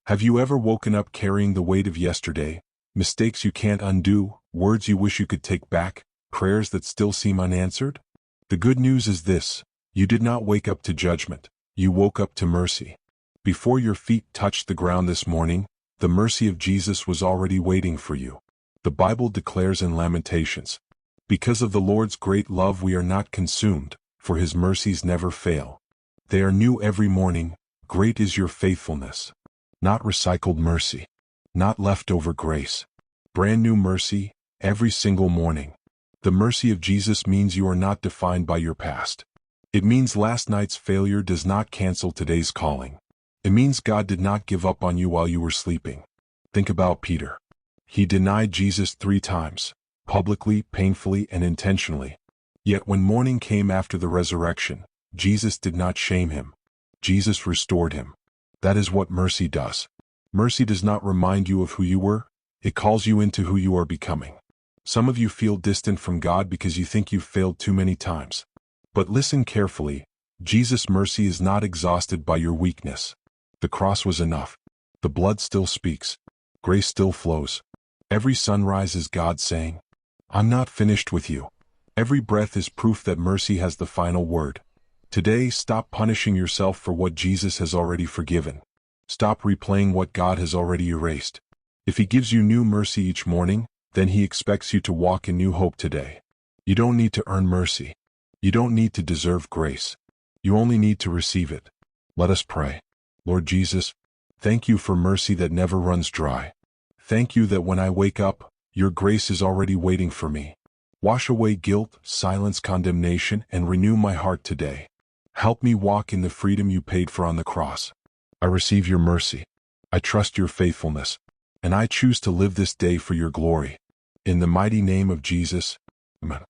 Have you ever woken up carrying the weight of yesterday, mistakes you can't undo, words you wish you could take back, prayers that still seem unanswered? The good news is this: you did not wake up to judgment, you woke up to mercy. Before your feet touched the ground this morning, the mercy of Jesus was already waiting for you. The Bible declares in Lamentations, "Because of the Lord's great love we are not consumed, for his mercies never fail. They are new every morning, great is your faithfulness." Not recycled mercy, not leftover grace. Brand new mercy, every single morning. The mercy of Jesus means you are not defined by your past. It means last night's failure does not cancel today's calling. It means God did not give up on you while you were sleeping. Think about Peter. He denied Jesus 3 times, publicly, painfully, and intentionally. Yet when morning came after the resurrection, Jesus did not shame him. Jesus restored him. That is what mercy does. Mercy does not remind you of who you were, it calls you into who you are becoming. Some of you feel distant from God because you think you've failed too many times. But listen carefully, Jesus' mercy is not exhausted by your weakness. The cross was enough. The blood still speaks. Grace still flows. Every sunrise is God saying, "I'm not finished with you." Every breath is proof that mercy has the final word. Today, stop punishing yourself for what Jesus has already forgiven. Stop replaying what God has already erased. If he gives you new mercy each morning, then he expects you to walk in new hope today. You don't need to earn mercy. You don't need to deserve grace. You only need to receive it. Let us pray. Lord Jesus, thank you for mercy that never runs dry. Thank you that when I wake up, your grace is already waiting for me. Wash away guilt, silence condemnation, and renew my heart today. Help me walk in the freedom you paid for on the cross. I receive your mercy. I trust your faithfulness. And I choose to live this day for your glory. In the mighty name of Jesus, Amen.